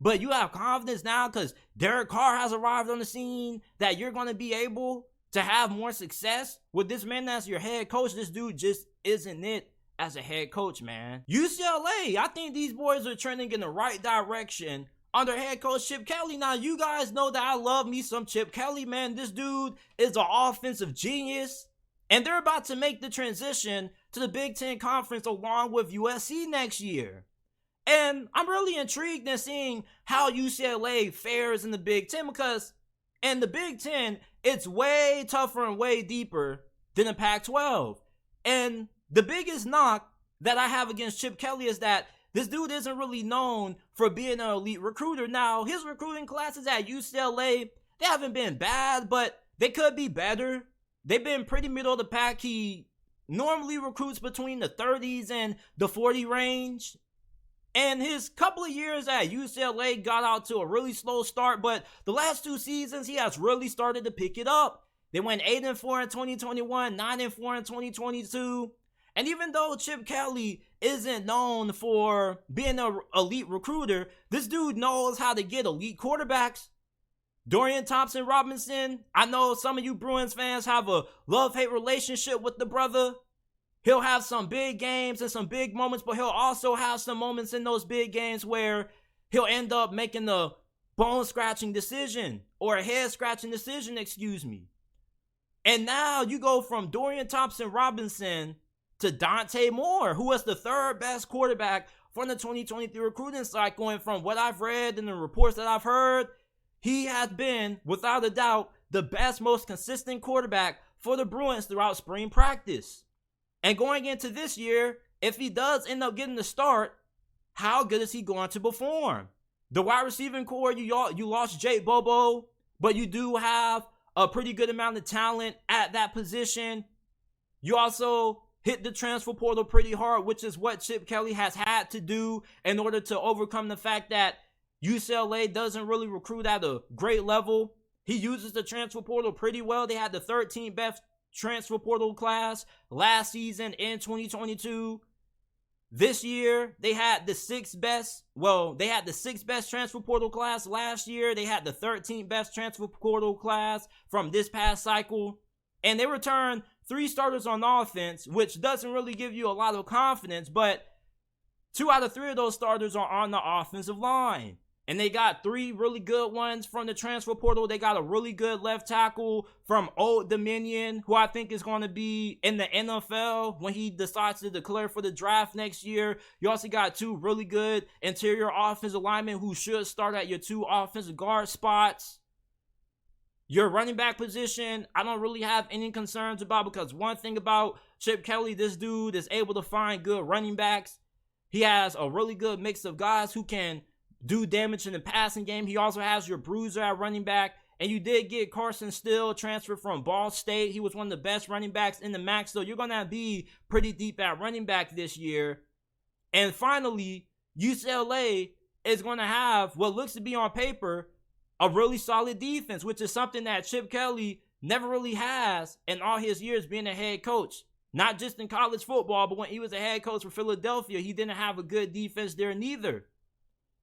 But you have confidence now because Derek Carr has arrived on the scene that you're going to be able to have more success with this man as your head coach? This dude just isn't it as a head coach, man. UCLA, I think these boys are trending in the right direction under head coach Chip Kelly. Now, you guys know that I love me some Chip Kelly, man. This dude is an offensive genius. And they're about to make the transition to the Big Ten Conference along with USC next year. And I'm really intrigued in seeing how UCLA fares in the Big Ten because in the Big Ten, it's way tougher and way deeper than the Pac-12. And the biggest knock that I have against Chip Kelly is that this dude isn't really known for being an elite recruiter. Now, his recruiting classes at UCLA, they haven't been bad, but they could be better. They've been pretty middle of the pack. He normally recruits between the 30s and the 40 range. And his couple of years at UCLA got out to a really slow start, but the last 2 seasons, he has really started to pick it up. They went 8-4 in 2021, 9-4 in 2022. And even though Chip Kelly isn't known for being an elite recruiter, this dude knows how to get elite quarterbacks. Dorian Thompson-Robinson, I know some of you Bruins fans have a love-hate relationship with the brother. He'll have some big games and some big moments, but he'll also have some moments in those big games where he'll end up making a bone-scratching decision or a head-scratching decision, And now you go from Dorian Thompson-Robinson to Dante Moore, who was the 3rd best quarterback from the 2023 recruiting cycle. And from what I've read and the reports that I've heard, he has been, without a doubt, the best, most consistent quarterback for the Bruins throughout spring practice. And going into this year, if he does end up getting the start, how good is he going to perform? The wide receiving core, you lost Jake Bobo, but you do have a pretty good amount of talent at that position. You also hit the transfer portal pretty hard, which is what Chip Kelly has had to do in order to overcome the fact that UCLA doesn't really recruit at a great level. He uses the transfer portal pretty well. They had the 13th best transfer portal class last season in 2022. This year, they had the 6th best. Well, they had the 6th best transfer portal class last year. They had the 13th best transfer portal class from this past cycle. And they returned 3 starters on offense, which doesn't really give you a lot of confidence, but 2 out of 3 of those starters are on the offensive line. And they got 3 really good ones from the transfer portal. They got a really good left tackle from Old Dominion, who I think is going to be in the NFL when he decides to declare for the draft next year. You also got 2 really good interior offensive linemen who should start at your 2 offensive guard spots. Your running back position, I don't really have any concerns about, because one thing about Chip Kelly, this dude is able to find good running backs. He has a really good mix of guys who can do damage in the passing game. He also has your bruiser at running back. And you did get Carson Steele transferred from Ball State. He was one of the best running backs in the MAC. So you're going to be pretty deep at running back this year. And finally, UCLA is going to have what looks to be on paper a really solid defense, which is something that Chip Kelly never really has in all his years being a head coach. Not just in college football, but when he was a head coach for Philadelphia, he didn't have a good defense there neither.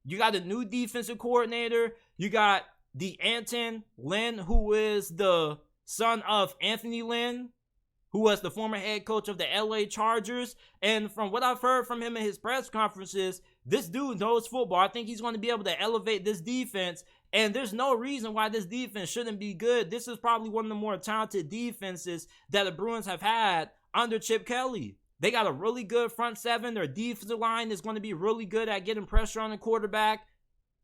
You got a new defensive coordinator. You got DeAnton Lynn, who is the son of Anthony Lynn, who was the former head coach of the LA Chargers. And from what I've heard from him in his press conferences, this dude knows football. I think he's going to be able to elevate this defense. And there's no reason why this defense shouldn't be good. This is probably one of the more talented defenses that the Bruins have had under Chip Kelly. They got a really good front seven. Their defensive line is going to be really good at getting pressure on the quarterback.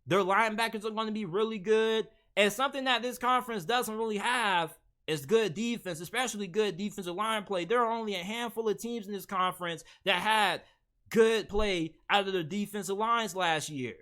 Their linebackers are going to be really good. And something that this conference doesn't really have is good defense, especially good defensive line play. There are only a handful of teams in this conference that had good play out of their defensive lines last year.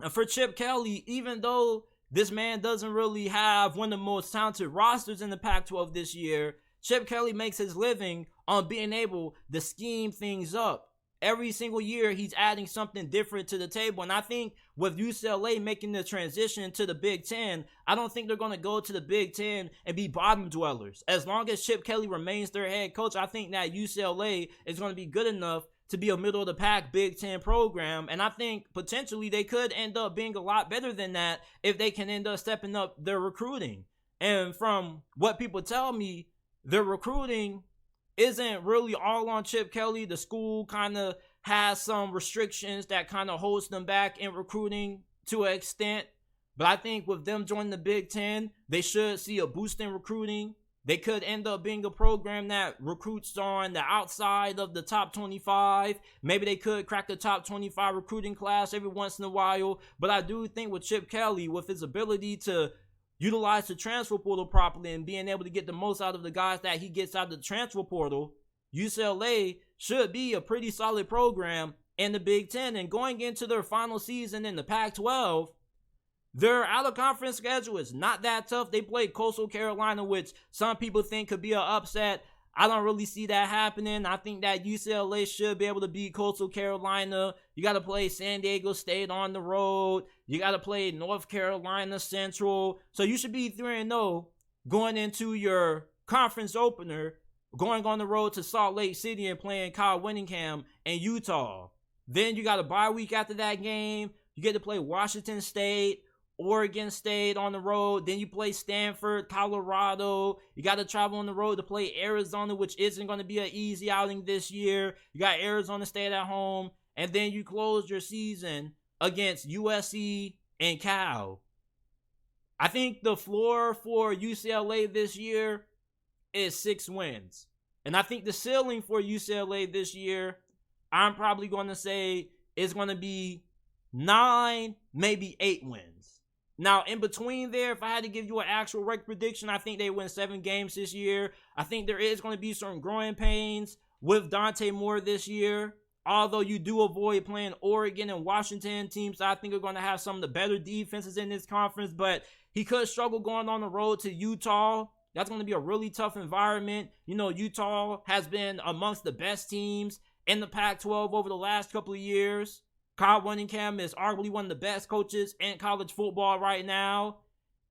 And for Chip Kelly, even though this man doesn't really have one of the most talented rosters in the Pac-12 this year, Chip Kelly makes his living on being able to scheme things up. Every single year, he's adding something different to the table. And I think with UCLA making the transition to the Big Ten, I don't think they're going to go to the Big Ten and be bottom dwellers. As long as Chip Kelly remains their head coach, I think that UCLA is going to be good enough to be a middle-of-the-pack Big Ten program. And I think potentially they could end up being a lot better than that if they can end up stepping up their recruiting. And from what people tell me, their recruiting isn't really all on Chip Kelly. The school kind of has some restrictions that kind of holds them back in recruiting to an extent. But I think with them joining the Big Ten, they should see a boost in recruiting. They could end up being a program that recruits on the outside of the top 25. Maybe they could crack the top 25 recruiting class every once in a while. But I do think with Chip Kelly, with his ability to utilize the transfer portal properly and being able to get the most out of the guys that he gets out of the transfer portal, UCLA should be a pretty solid program in the Big Ten. And going into their final season in the Pac-12, their out-of-conference schedule is not that tough. They played Coastal Carolina, which some people think could be an upset. I don't really see that happening. I think that UCLA should be able to beat Coastal Carolina. You got to play San Diego State on the road. You got to play North Carolina Central. So you should be 3-0 going into your conference opener, going on the road to Salt Lake City and playing Kyle Whittingham in Utah. Then you got a bye week after that game. You get to play Washington State, Oregon State on the road. Then you play Stanford, Colorado. You got to travel on the road to play Arizona, which isn't going to be an easy outing this year. You got Arizona State at home. And then you close your season against USC and Cal. I think the floor for UCLA this year is 6 wins. And I think the ceiling for UCLA this year, I'm probably going to say, is going to be 9, maybe 8 wins. Now, in between there, if I had to give you an actual record prediction, I think they win 7 games this year. I think there is going to be some growing pains with Dante Moore this year. Although you do avoid playing Oregon and Washington, teams that I think are going to have some of the better defenses in this conference. But he could struggle going on the road to Utah. That's going to be a really tough environment. You know, Utah has been amongst the best teams in the Pac-12 over the last couple of years. Kyle Whittingham is arguably one of the best coaches in college football right now.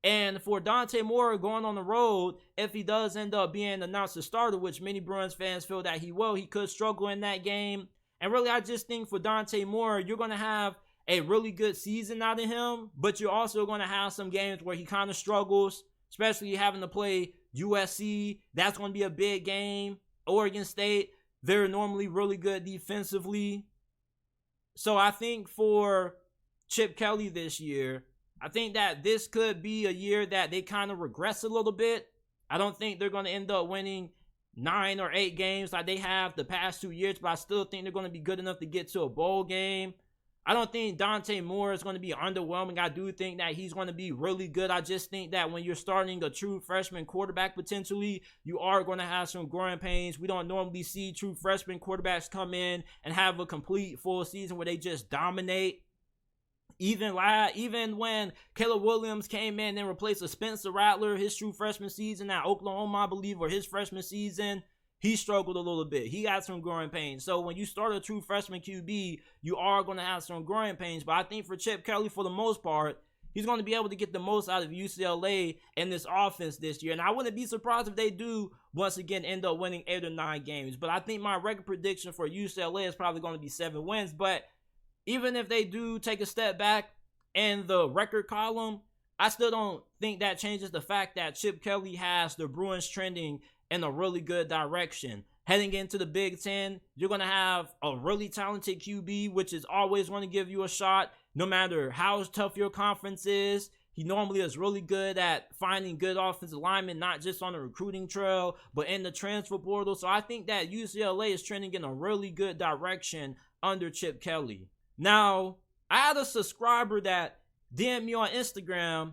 And for Dante Moore going on the road, if he does end up being announced as starter, which many Bruins fans feel that he will, he could struggle in that game. And really, I just think for Dante Moore, you're going to have a really good season out of him, but you're also going to have some games where he kind of struggles, especially having to play USC. That's going to be a big game. Oregon State, they're normally really good defensively. So I think for Chip Kelly this year, I think that this could be a year that they kind of regress a little bit. I don't think they're going to end up winning 9 or 8 games like they have the past 2 years, but I still think they're going to be good enough to get to a bowl game. I don't think Dante Moore is going to be underwhelming. I do think that he's going to be really good. I just think that when you're starting a true freshman quarterback potentially, you are going to have some growing pains. We don't normally see true freshman quarterbacks come in and have a complete full season where they just dominate. Even when Caleb Williams came in and replaced a Spencer Rattler, his true freshman season at Oklahoma, I believe, or his freshman season, he struggled a little bit. He got some growing pains. So when you start a true freshman QB, you are going to have some growing pains. But I think for Chip Kelly, for the most part, he's going to be able to get the most out of UCLA in this offense this year. And I wouldn't be surprised if they do once again end up winning 8 or 9 games. But I think my record prediction for UCLA is probably going to be 7 wins. But even if they do take a step back in the record column, I still don't think that changes the fact that Chip Kelly has the Bruins trending in a really good direction. Heading into the Big Ten, you're going to have a really talented QB, which is always going to give you a shot, no matter how tough your conference is. He normally is really good at finding good offensive linemen, not just on the recruiting trail, but in the transfer portal. So I think that UCLA is trending in a really good direction under Chip Kelly. Now, I had a subscriber that DM'd me on Instagram,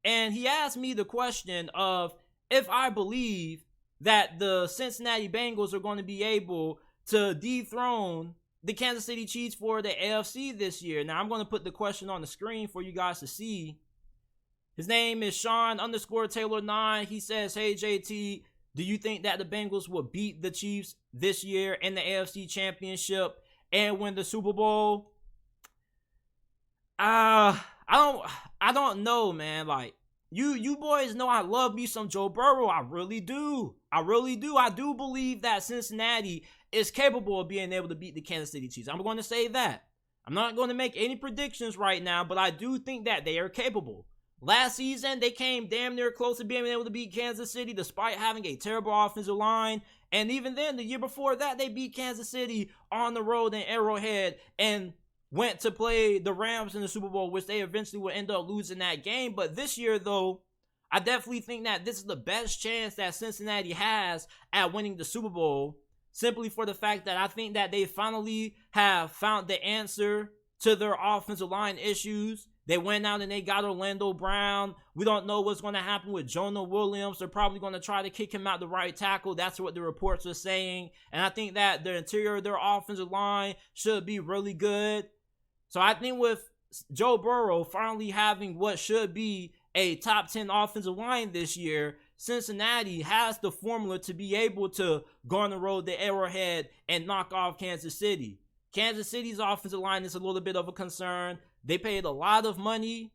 and he asked me the question of if I believe that the Cincinnati Bengals are going to be able to dethrone the Kansas City Chiefs for the AFC this year. Now, I'm going to put the question on the screen for you guys to see. His name is Sean_Taylor9. He says, hey, JT, do you think that the Bengals will beat the Chiefs this year in the AFC Championship and win the Super Bowl? I don't know, man. Like, you boys know I love me some Joe Burrow. I really do. I do believe that Cincinnati is capable of being able to beat the Kansas City Chiefs. I'm going to say that. I'm not going to make any predictions right now, but I do think that they are capable. Last season, they came damn near close to being able to beat Kansas City despite having a terrible offensive line. And even then, the year before that, they beat Kansas City on the road in Arrowhead and went to play the Rams in the Super Bowl, which they eventually will end up losing that game. But this year, though, I definitely think that this is the best chance that Cincinnati has at winning the Super Bowl, simply for the fact that I think that they finally have found the answer to their offensive line issues. They went out and they got Orlando Brown. We don't know what's going to happen with Jonah Williams. They're probably going to try to kick him out the right tackle. That's what the reports are saying. And I think that the interior of their offensive line should be really good. So I think with Joe Burrow finally having what should be a top 10 offensive line this year, Cincinnati has the formula to be able to go on the road to Arrowhead and knock off Kansas City. Kansas City's offensive line is a little bit of a concern. They paid a lot of money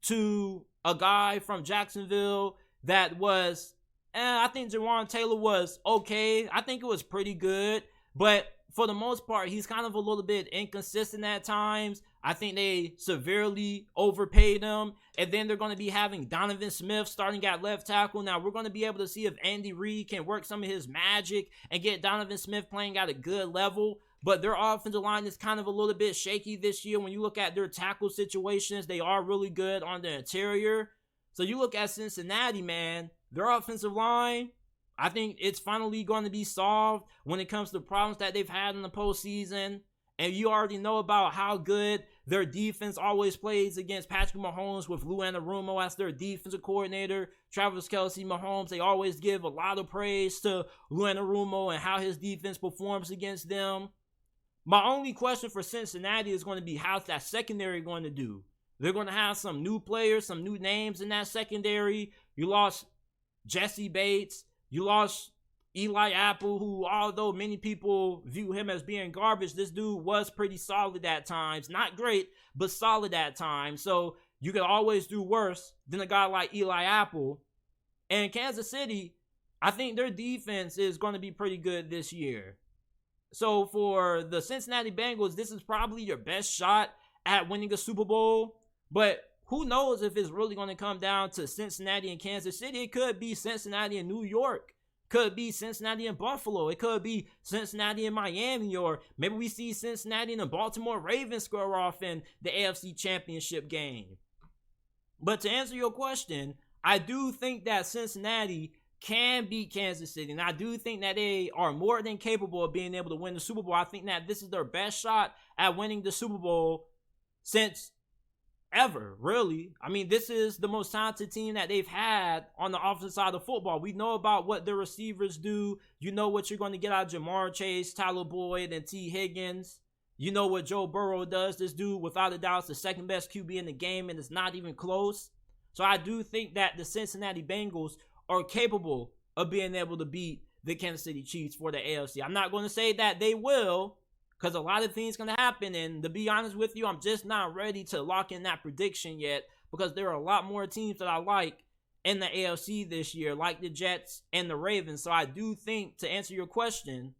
to a guy from Jacksonville that was, I think Jawan Taylor was okay. I think it was pretty good. But for the most part, he's kind of a little bit inconsistent at times. I think they severely overpaid him. And then they're going to be having Donovan Smith starting at left tackle. Now, we're going to be able to see if Andy Reid can work some of his magic and get Donovan Smith playing at a good level. But their offensive line is kind of a little bit shaky this year. When you look at their tackle situations, they are really good on the interior. So you look at Cincinnati, man, their offensive line, I think it's finally going to be solved when it comes to problems that they've had in the postseason. And you already know about how good their defense always plays against Patrick Mahomes with Lou Anarumo as their defensive coordinator. Travis Kelce, Mahomes, they always give a lot of praise to Lou Anarumo and how his defense performs against them. My only question for Cincinnati is going to be how's that secondary going to do? They're going to have some new players, some new names in that secondary. You lost Jesse Bates. You lost Eli Apple, who, although many people view him as being garbage, this dude was pretty solid at times. Not great, but solid at times. So you could always do worse than a guy like Eli Apple. And Kansas City, I think their defense is going to be pretty good this year. So for the Cincinnati Bengals, this is probably your best shot at winning a Super Bowl. But who knows if it's really going to come down to Cincinnati and Kansas City. It could be Cincinnati and New York. Could be Cincinnati and Buffalo. It could be Cincinnati and Miami. Or maybe we see Cincinnati and the Baltimore Ravens square off in the AFC Championship game. But to answer your question, I do think that Cincinnati can beat Kansas City. And I do think that they are more than capable of being able to win the Super Bowl. I think that this is their best shot at winning the Super Bowl since ever, really. I mean, this is the most talented team that they've had on the offensive side of football. We know about what the receivers do. You know what you're going to get out of Jamar Chase, Tyler Boyd, and T. Higgins. You know what Joe Burrow does. This dude, without a doubt, is the second best QB in the game, and it's not even close. So I do think that the Cincinnati Bengals are capable of being able to beat the Kansas City Chiefs for the AFC. I'm not going to say that they will, because a lot of things can happen. And to be honest with you, I'm just not ready to lock in that prediction yet. because there are a lot more teams that I like in the AFC this year, like the Jets and the Ravens. So I do think, to answer your question,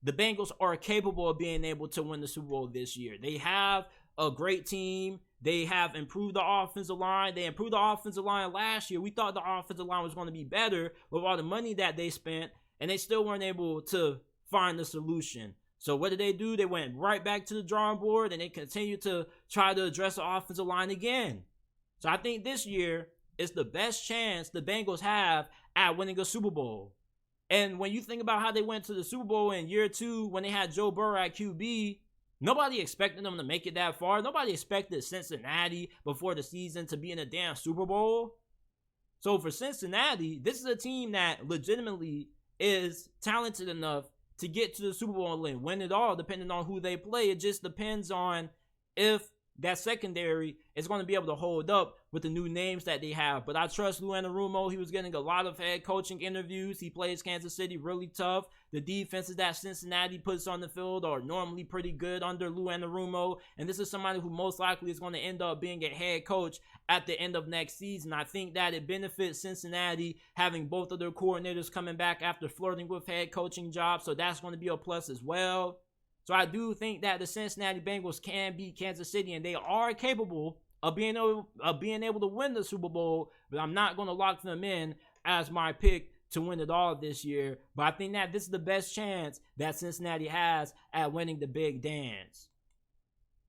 the Bengals are capable of being able to win the Super Bowl this year. They have a great team. They have improved the offensive line. They improved the offensive line last year. We thought the offensive line was going to be better with all the money that they spent, and they still weren't able to find the solution. So what did they do? They went right back to the drawing board, and they continued to try to address the offensive line again. So I think this year is the best chance the Bengals have at winning a Super Bowl. And when you think about how they went to the Super Bowl in year 2 when they had Joe Burrow at QB, nobody expected them to make it that far. Nobody expected Cincinnati before the season to be in a damn Super Bowl. So for Cincinnati, this is a team that legitimately is talented enough to get to the Super Bowl and win it all, depending on who they play. It just depends on if that secondary is going to be able to hold up with the new names that they have. But I trust Lou Anarumo. He was getting a lot of head coaching interviews. He plays Kansas City really tough. The defenses that Cincinnati puts on the field are normally pretty good under Lou Anarumo. And this is somebody who most likely is going to end up being a head coach at the end of next season. I think that it benefits Cincinnati having both of their coordinators coming back after flirting with head coaching jobs. So that's going to be a plus as well. So I do think that the Cincinnati Bengals can beat Kansas City, and they are capable of being able to win the Super Bowl, but I'm not going to lock them in as my pick to win it all this year. But I think that this is the best chance that Cincinnati has at winning the big dance.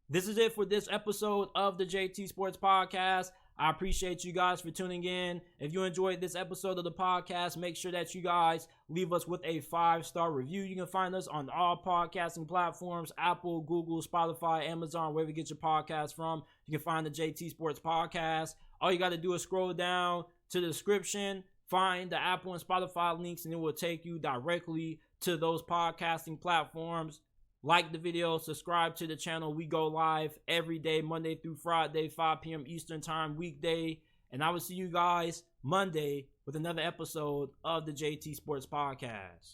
This is it for this episode of the JT Sports Podcast. I appreciate you guys for tuning in. If you enjoyed this episode of the podcast, make sure that you guys leave us with a 5-star review. You can find us on all podcasting platforms: Apple, Google, Spotify, Amazon, wherever you get your podcast from. You can find the JT Sports Podcast. All you got to do is scroll down to the description, find the Apple and Spotify links, and it will take you directly to those podcasting platforms. Like the video, subscribe to the channel. We go live every day, Monday through Friday, 5 p.m. Eastern Time, weekday. And I will see you guys Monday with another episode of the JT Sports Podcast.